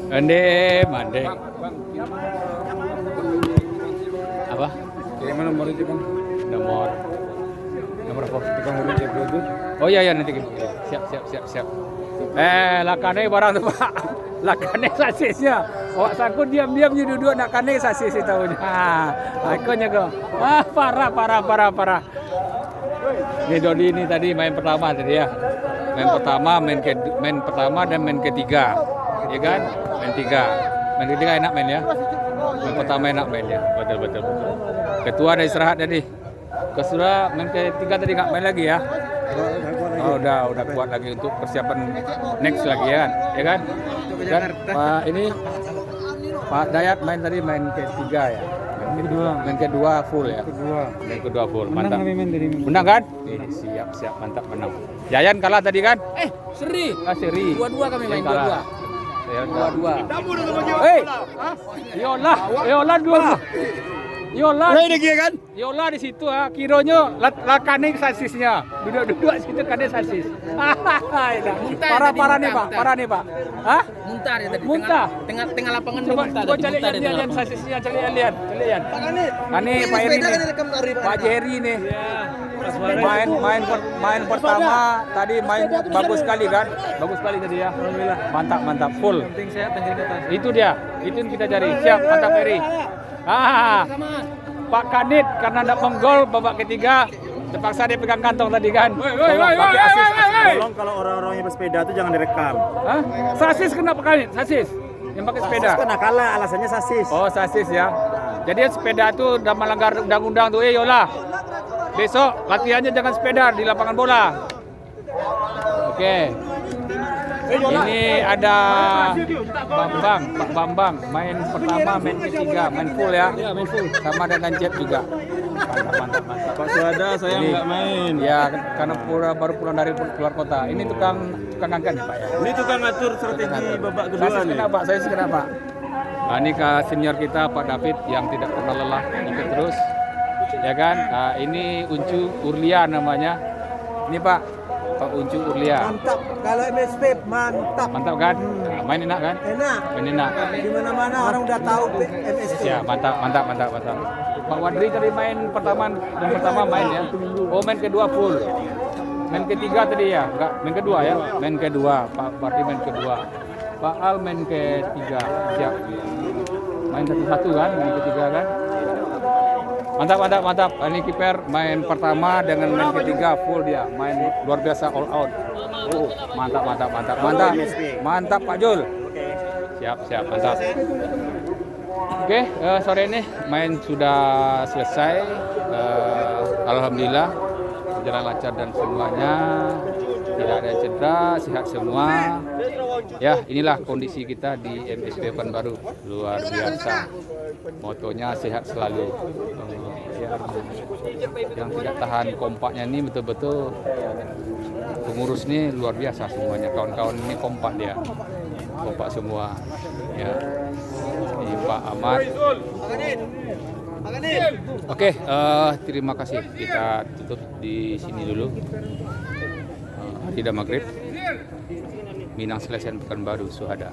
Mandeng. Apa? Kirim nomor itu kan. Nomor apa? Kita mau cek itu. Oh iya nanti kirim. Siap. Lakane barang tuh Pak. Lakane sasisnya. Awak sangkut diam-diam je duduk nak kane sasis itu tahunya. Akonya kok. Parah. Ini Dodi ini tadi main pertama tadi ya. Main pertama dan main ketiga. Ya kan? Main ketiga enak main ya. Main pertama enak main ya. Betul. Ketua ada istirahat tadi. Ketua main ketiga tadi nggak main lagi ya. Oh, udah kuat lagi untuk persiapan next lagi ya kan? Dan Pak Dayat main ketiga ya. Main kedua full ya. Main kedua full. Mantap. Menang kan? Siap mantap menang. Yayan kalah tadi kan? Seri. Seri. 2-2 kami main 2-2. 2-2. Yola 2. Yola di situ kironya lakane sasisnya. Duduk situ kane sasis. Parah nih Pak. Hah? Muntah dia tadi. Muntah. Tengah lapangan Coba muntah. cari lihat sasisnya, lihat. Kane Pak Eri nih. Pak Jerry nih. Main pertama tadi main bagus sekali kan? Bagus sekali tadi ya. Alhamdulillah. Mantap full. Penting sehat dan keringetan. Itu dia. Itu yang kita cari. Siap, mantap Eri. Pak Kanit karena tidak menggol babak ketiga terpaksa dia pegang kantong tadi kan. Pakai asis. Tolong kalau orang-orang yang bersepeda itu jangan direkam. Hah? Sasis kenapa Kanit? Sasis yang pakai sepeda. Sasis kena kalah, alasannya sasis. Oh sasis ya. Jadi sepeda itu udah melanggar undang-undang tuh. Yola. Besok latihannya jangan sepeda di lapangan bola. Oke. Ini ada Pak Bambang main pertama, main ketiga, main full ya. Main full. Sama dengan Jet juga. Mantap. Pak Suhada saya nggak main. Ya karena baru pulang dari keluar kota. Ini tukang angkat nih Pak ya. Ini tukang ngatur strategi babak kedua Saya nih. kenapa? Saya kenapa? Nah, ini ke senior kita Pak David yang tidak pernah lelah ikut terus. Ya kan? Nah, ini Uncu Urlia namanya. Ini Pak Uncu Urlia. Mantap, kalau MSP mantap. Mantap kan? Nah, main enak kan? Enak. Main enak. Di mana-mana orang udah tahu MSP. Ya, mantap. Pak Wadri tadi main pertama main ya. Oh, main kedua full. Main ketiga tadi ya? Enggak, main kedua ya. Main kedua, Pak Wadri main kedua. Pak Al main ketiga. Siap. Main satu-satu kan, main ketiga kan? Mantap. Ini kiper main pertama dengan main ketiga full dia. Main luar biasa all out. Mantap Pak Jul. Siap, mantap. Oke, sore ini main sudah selesai. Alhamdulillah berjalan lancar dan semuanya tidak ada cedera, sehat semua. Ya, inilah kondisi kita di MSP Pekanbaru. Luar biasa. Motonya sehat selalu. Yang tidak tahan kompaknya ini betul-betul pengurus ini luar biasa semuanya. Kawan-kawan ini kompak dia. Kompak semua. Ya. Ini Pak Ahmad. Oke, terima kasih. Kita tutup di sini dulu. Tidak maghrib. Minang Selesai Pekanbaru Suhada.